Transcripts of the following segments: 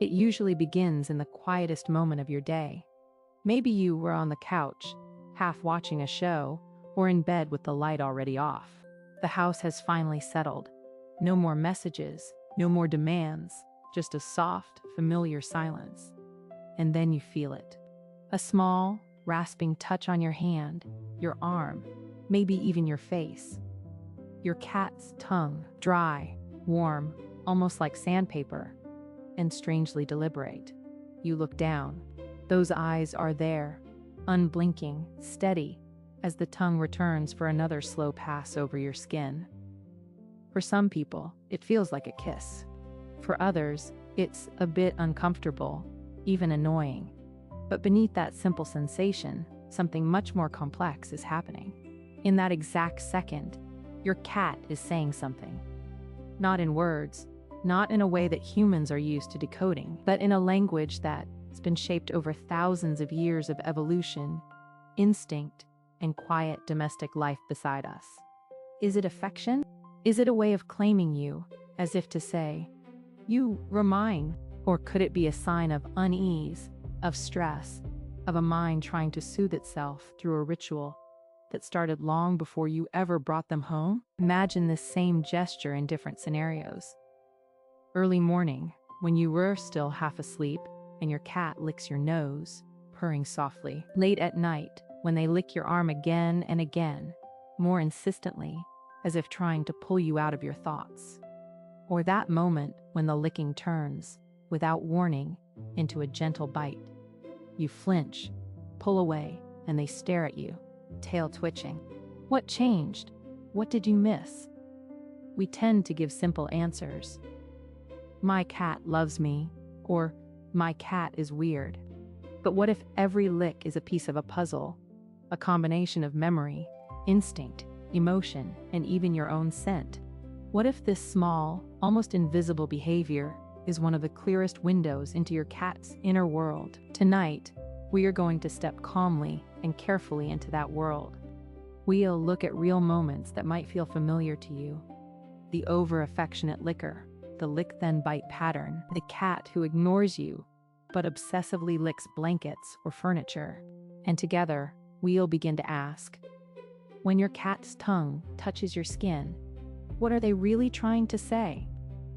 It usually begins in the quietest moment of your day. Maybe you were on the couch, half watching a show, or in bed with the light already off. The house has finally settled. No more messages, no more demands, just a soft, familiar silence. And then you feel it. A small, rasping touch on your hand, your arm, maybe even your face. Your cat's tongue, dry, warm, almost like sandpaper, and strangely deliberate. You look down. Those eyes are there, unblinking, steady, as the tongue returns for another slow pass over your skin. For some people, it feels like a kiss. For others, it's a bit uncomfortable, even annoying. But beneath that simple sensation, something much more complex is happening. In that exact second, your cat is saying something. Not in words, not in a way that humans are used to decoding, but in a language that's been shaped over thousands of years of evolution, instinct, and quiet domestic life beside us. Is it affection? Is it a way of claiming you, as if to say, "You were mine"? Or could it be a sign of unease, of stress, of a mind trying to soothe itself through a ritual that started long before you ever brought them home? Imagine this same gesture in different scenarios. Early morning, when you were still half asleep and your cat licks your nose, purring softly. Late at night, when they lick your arm again and again, more insistently, as if trying to pull you out of your thoughts. Or that moment when the licking turns, without warning, into a gentle bite. You flinch, pull away, and they stare at you, tail twitching. What changed? What did you miss? We tend to give simple answers. "My cat loves me," or "My cat is weird." But what if every lick is a piece of a puzzle, a combination of memory, instinct, emotion, and even your own scent? What if this small, almost invisible behavior is one of the clearest windows into your cat's inner world? Tonight, we are going to step calmly and carefully into that world. We'll look at real moments that might feel familiar to you. The over-affectionate licker, the lick-then-bite pattern, the cat who ignores you but obsessively licks blankets or furniture. And together, we'll begin to ask, when your cat's tongue touches your skin, what are they really trying to say?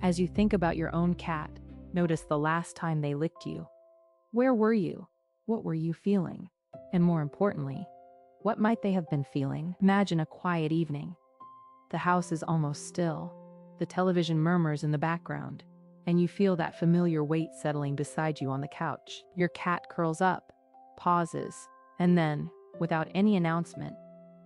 As you think about your own cat, notice the last time they licked you. Where were you? What were you feeling? And more importantly, what might they have been feeling? Imagine a quiet evening. The house is almost still. The television murmurs in the background, and you feel that familiar weight settling beside you on the couch. Your cat curls up, pauses, and then, without any announcement,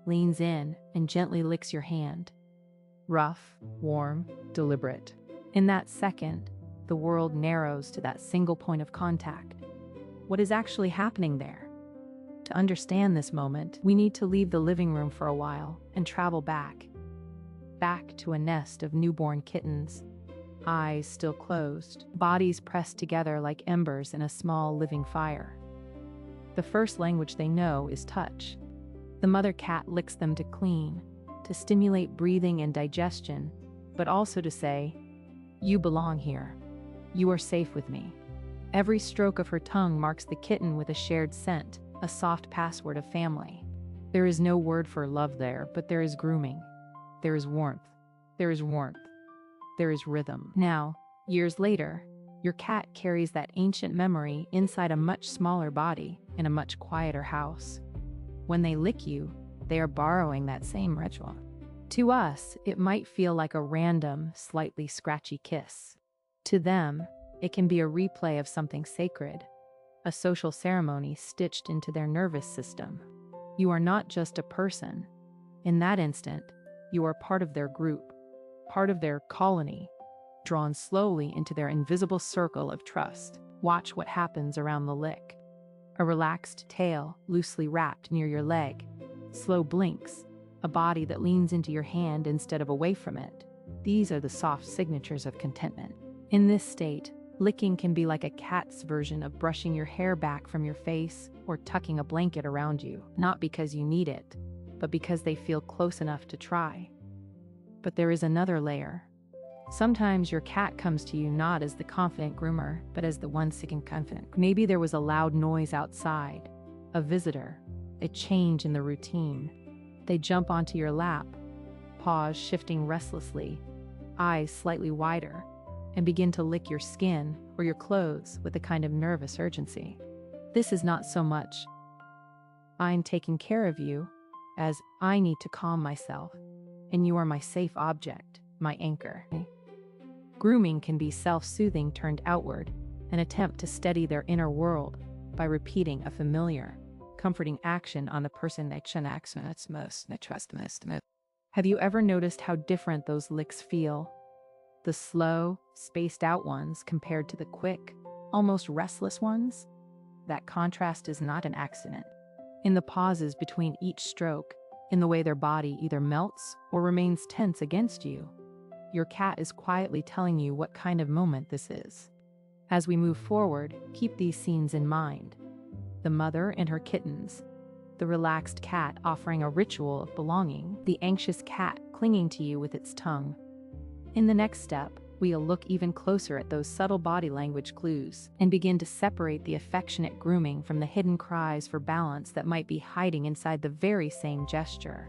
leans in and gently licks your hand. Rough, warm, deliberate. In that second, the world narrows to that single point of contact. What is actually happening there? To understand this moment, we need to leave the living room for a while and travel back to a nest of newborn kittens, eyes still closed, bodies pressed together like embers in a small living fire. The first language they know is touch. The mother cat licks them to clean, to stimulate breathing and digestion, but also to say, "You belong here. You are safe with me." Every stroke of her tongue marks the kitten with a shared scent, a soft password of family. There is no word for love there, but there is grooming. There is warmth. There is warmth. There is rhythm. Now, years later, your cat carries that ancient memory inside a much smaller body in a much quieter house. When they lick you, they are borrowing that same ritual. To us, it might feel like a random, slightly scratchy kiss. To them, it can be a replay of something sacred, a social ceremony stitched into their nervous system. You are not just a person. In that instant, you are part of their group, part of their colony, drawn slowly into their invisible circle of trust. Watch what happens around the lick. A relaxed tail loosely wrapped near your leg, slow blinks, a body that leans into your hand instead of away from it. These are the soft signatures of contentment. In this state, licking can be like a cat's version of brushing your hair back from your face or tucking a blanket around you, not because you need it, but because they feel close enough to try. But there is another layer. Sometimes your cat comes to you not as the confident groomer, but as the one seeking confidence. Maybe there was a loud noise outside, a visitor, a change in the routine. They jump onto your lap, paws shifting restlessly, eyes slightly wider, and begin to lick your skin or your clothes with a kind of nervous urgency. This is not so much "I'm taking care of you" as "I need to calm myself, and you are my safe object, my anchor." Grooming can be self-soothing turned outward, an attempt to steady their inner world by repeating a familiar, comforting action on the person they trust most. Have you ever noticed how different those licks feel? The slow, spaced-out ones compared to the quick, almost restless ones? That contrast is not an accident. In the pauses between each stroke, in the way their body either melts or remains tense against you, your cat is quietly telling you what kind of moment this is. As we move forward, keep these scenes in mind. The mother and her kittens, the relaxed cat offering a ritual of belonging, the anxious cat clinging to you with its tongue. In the next step, we'll look even closer at those subtle body language clues and begin to separate the affectionate grooming from the hidden cries for balance that might be hiding inside the very same gesture.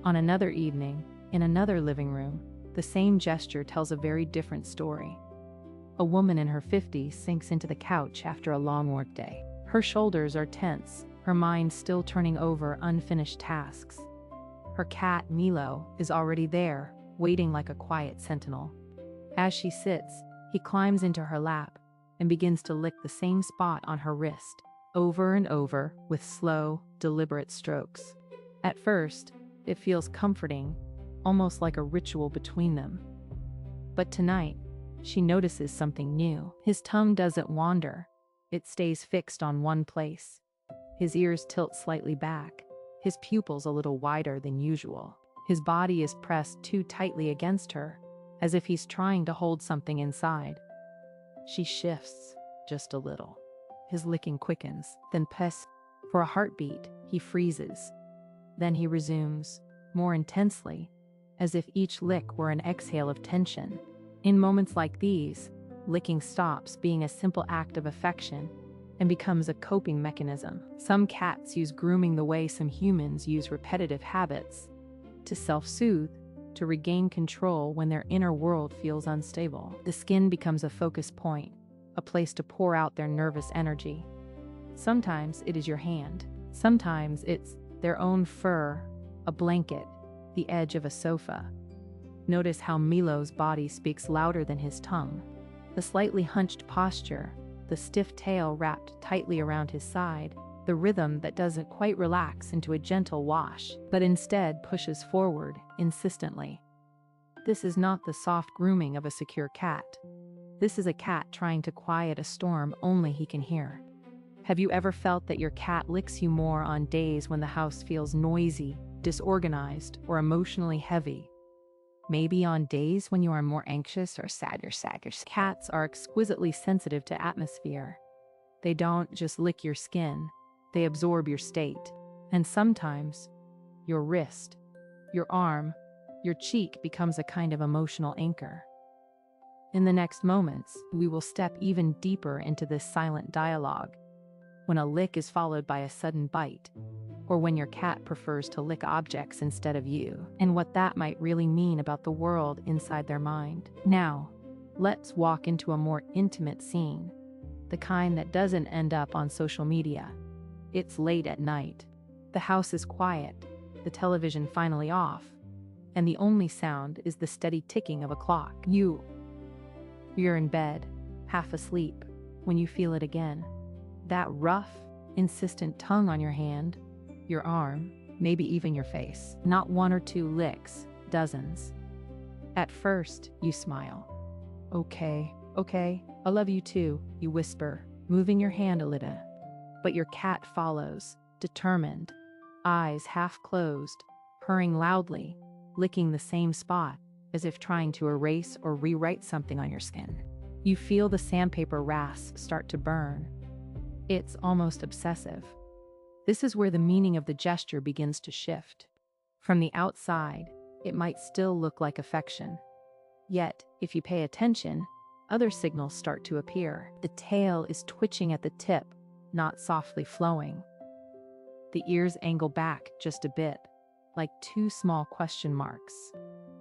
On another evening, in another living room, the same gesture tells a very different story. A woman in her 50s sinks into the couch after a long workday. Her shoulders are tense, her mind still turning over unfinished tasks. Her cat, Milo, is already there, waiting like a quiet sentinel. As she sits, he climbs into her lap and begins to lick the same spot on her wrist, over and over with slow, deliberate strokes. At first, it feels comforting, almost like a ritual between them. But tonight, she notices something new. His tongue doesn't wander. It stays fixed on one place. His ears tilt slightly back, his pupils a little wider than usual. His body is pressed too tightly against her, as if he's trying to hold something inside. She shifts just a little. His licking quickens, then pess. For a heartbeat, he freezes. Then he resumes, more intensely, as if each lick were an exhale of tension. In moments like these, licking stops being a simple act of affection and becomes a coping mechanism. Some cats use grooming the way some humans use repetitive habits, to self-soothe, to regain control when their inner world feels unstable. The skin becomes a focus point, a place to pour out their nervous energy. Sometimes it is your hand. Sometimes it's their own fur, a blanket, the edge of a sofa. Notice how Milo's body speaks louder than his tongue. The slightly hunched posture, the stiff tail wrapped tightly around his side, the rhythm that doesn't quite relax into a gentle wash, but instead pushes forward, insistently. This is not the soft grooming of a secure cat. This is a cat trying to quiet a storm only he can hear. Have you ever felt that your cat licks you more on days when the house feels noisy, disorganized, or emotionally heavy? Maybe on days when you are more anxious or sad. Cats are exquisitely sensitive to atmosphere. They don't just lick your skin, they absorb your state. And sometimes, your wrist, your arm, your cheek becomes a kind of emotional anchor. In the next moments, we will step even deeper into this silent dialogue, when a lick is followed by a sudden bite, or when your cat prefers to lick objects instead of you, and what that might really mean about the world inside their mind. Now, let's walk into a more intimate scene, the kind that doesn't end up on social media. It's late at night. The house is quiet, the television finally off, and the only sound is the steady ticking of a clock. You're in bed, half asleep, when you feel it again. That rough, insistent tongue on your hand, your arm, maybe even your face. Not one or two licks, dozens. At first, you smile. Okay, I love you too, you whisper, moving your hand a little. But your cat follows, determined, eyes half closed, purring loudly, licking the same spot, as if trying to erase or rewrite something on your skin. You feel the sandpaper rasp start to burn. It's almost obsessive. This is where the meaning of the gesture begins to shift. From the outside, it might still look like affection. Yet, If you pay attention, other signals start to appear. The tail is twitching at the tip, not softly flowing. The ears angle back just a bit, like two small question marks.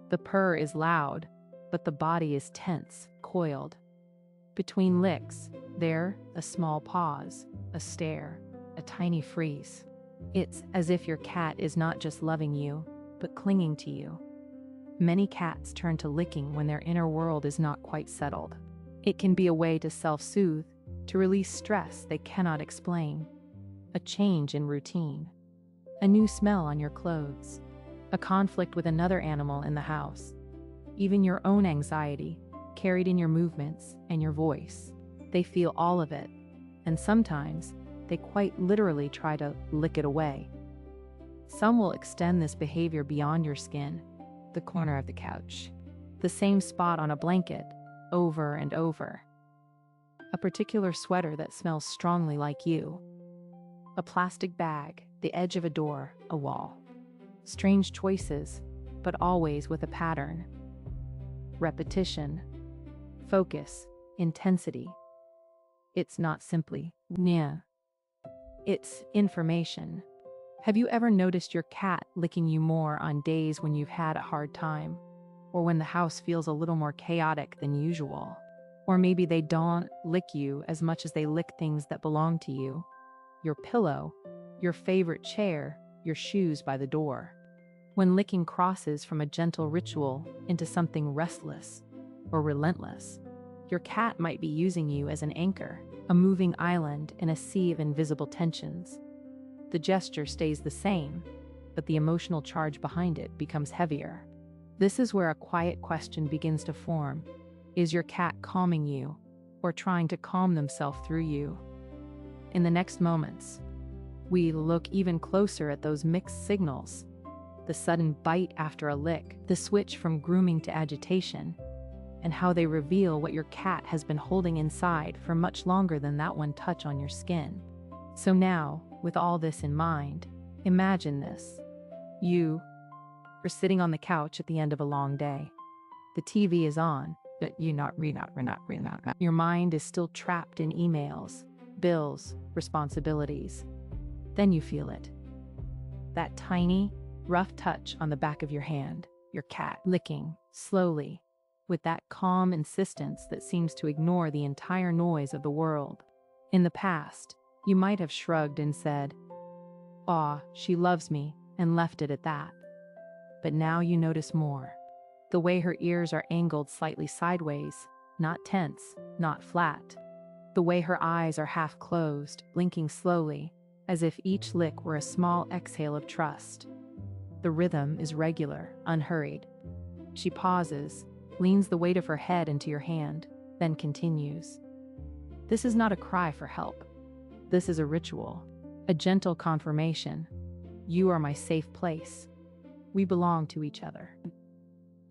The purr is loud, but the body is tense, coiled. Between licks, a small pause, a stare, a tiny freeze. It's as if your cat is not just loving you, but clinging to you. Many cats turn to licking when their inner world is not quite settled. It can be a way to self-soothe, to release stress they cannot explain. A change in routine. A new smell on your clothes. A conflict with another animal in the house. Even your own anxiety, carried in your movements and your voice. They feel all of it, and sometimes they quite literally try to lick it away. Some will extend this behavior beyond your skin, the corner of the couch, the same spot on a blanket, over and over. A particular sweater that smells strongly like you. A plastic bag, the edge of a door, a wall. Strange choices, but always with a pattern. Repetition, focus, intensity. It's not simply, yeah. It's information. Have you ever noticed your cat licking you more on days when you've had a hard time? Or when the house feels a little more chaotic than usual? Or maybe they don't lick you as much as they lick things that belong to you. Your pillow, your favorite chair, your shoes by the door. When licking crosses from a gentle ritual into something restless or relentless, your cat might be using you as an anchor, a moving island in a sea of invisible tensions. The gesture stays the same, but the emotional charge behind it becomes heavier. This is where a quiet question begins to form. Is your cat calming you, or trying to calm themselves through you? In the next moments, we look even closer at those mixed signals. The sudden bite after a lick, the switch from grooming to agitation, and how they reveal what your cat has been holding inside for much longer than that one touch on your skin. So now, with all this in mind, imagine this. You are sitting on the couch at the end of a long day. The TV is on, but your mind is still trapped in emails, bills, responsibilities. Then you feel it. That tiny, rough touch on the back of your hand, your cat licking, slowly, with that calm insistence that seems to ignore the entire noise of the world. In the past, you might have shrugged and said, "Aw, she loves me," and left it at that. But now you notice more. The way her ears are angled slightly sideways, not tense, not flat. The way her eyes are half closed, blinking slowly, as if each lick were a small exhale of trust. The rhythm is regular, unhurried. She pauses, leans the weight of her head into your hand, then continues. This is not a cry for help. This is a ritual, a gentle confirmation. You are my safe place. We belong to each other.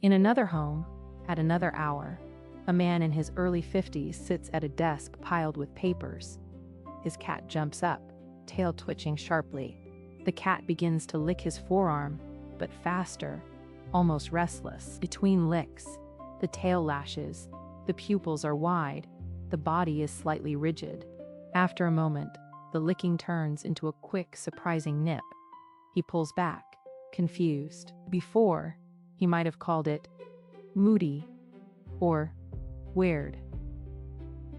In another home, at another hour, a man in his early 50s sits at a desk piled with papers. His cat jumps up, tail twitching sharply. The cat begins to lick his forearm, but faster, almost restless. Between licks, the tail lashes, the pupils are wide, the body is slightly rigid. After a moment, the licking turns into a quick, surprising nip. He pulls back, confused. Before, he might have called it moody or weird.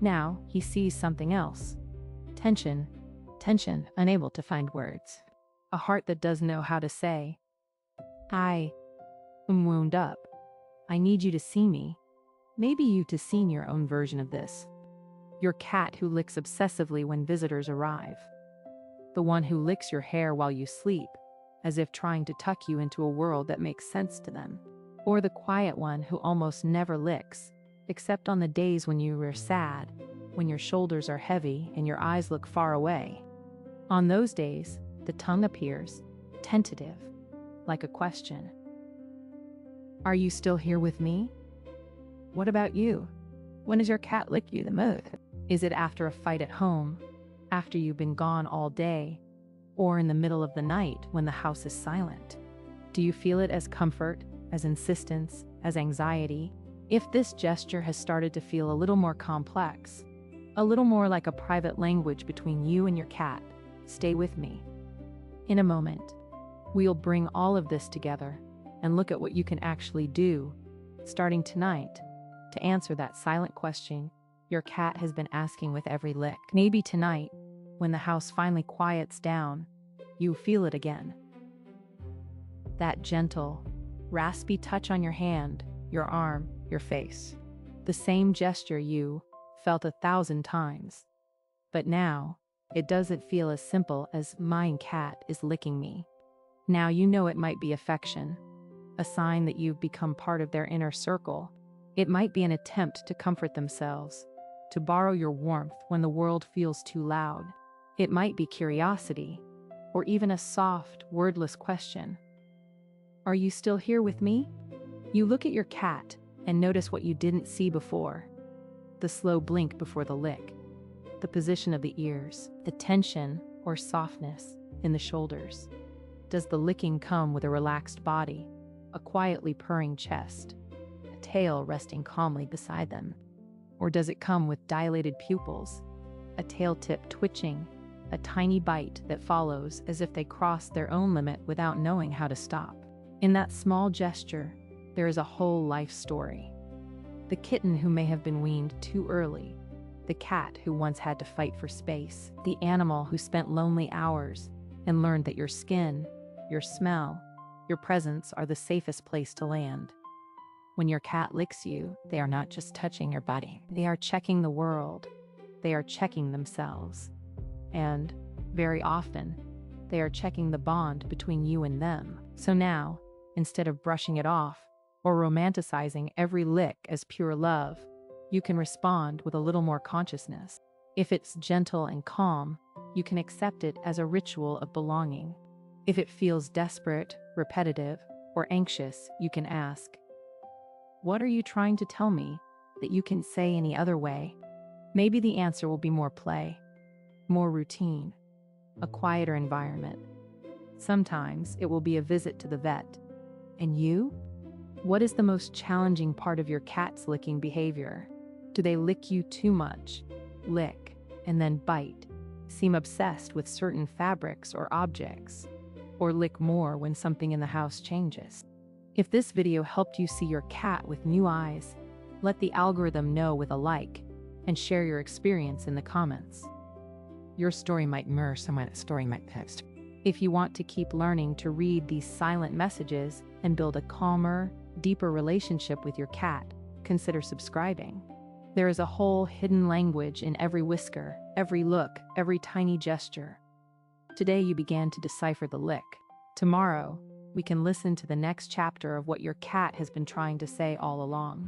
Now he sees something else. Tension, unable to find words. A heart that doesn't know how to say, I am wound up. I need you to see me. Maybe you to see your own version of this. Your cat who licks obsessively when visitors arrive. The one who licks your hair while you sleep, as if trying to tuck you into a world that makes sense to them. Or the quiet one who almost never licks, except on the days when you are sad, when your shoulders are heavy and your eyes look far away. On those days, the tongue appears, tentative, like a question. Are you still here with me? What about you? When does your cat lick you the most? Is it after a fight at home, after you've been gone all day, or in the middle of the night when the house is silent? Do you feel it as comfort, as insistence, as anxiety? If this gesture has started to feel a little more complex, a little more like a private language between you and your cat, stay with me. In a moment, we'll bring all of this together and look at what you can actually do, starting tonight, to answer that silent question your cat has been asking with every lick. Maybe tonight, when the house finally quiets down, you feel it again. That gentle, raspy touch on your hand, your arm, your face. The same gesture you felt 1,000 times. But now, it doesn't feel as simple as "my cat is licking me." Now you know it might be affection, a sign that you've become part of their inner circle. It might be an attempt to comfort themselves, to borrow your warmth when the world feels too loud. It might be curiosity, or even a soft, wordless question. Are you still here with me? You look at your cat and notice what you didn't see before. The slow blink before the lick, the position of the ears, the tension or softness in the shoulders. Does the licking come with a relaxed body, a quietly purring chest, a tail resting calmly beside them? Or does it come with dilated pupils, a tail tip twitching, a tiny bite that follows as if they cross their own limit without knowing how to stop? In that small gesture, there is a whole life story. The kitten who may have been weaned too early, the cat who once had to fight for space, the animal who spent lonely hours and learned that your skin, your smell, your presence are the safest place to land. When your cat licks you, they are not just touching your body. They are checking the world. They are checking themselves. And, very often, they are checking the bond between you and them. So now, instead of brushing it off or romanticizing every lick as pure love, you can respond with a little more consciousness. If it's gentle and calm, you can accept it as a ritual of belonging. If it feels desperate, repetitive, or anxious, you can ask, "What are you trying to tell me that you can say any other way?" Maybe the answer will be more play, more routine, a quieter environment. Sometimes it will be a visit to the vet. And you? What is the most challenging part of your cat's licking behavior? Do they lick you too much, lick, and then bite, seem obsessed with certain fabrics or objects, or lick more when something in the house changes? If this video helped you see your cat with new eyes, let the algorithm know with a like, and share your experience in the comments. Your story might mirror someone's story might text. If you want to keep learning to read these silent messages and build a calmer, deeper relationship with your cat, consider subscribing. There is a whole hidden language in every whisker, every look, every tiny gesture. Today you began to decipher the lick. Tomorrow, we can listen to the next chapter of what your cat has been trying to say all along.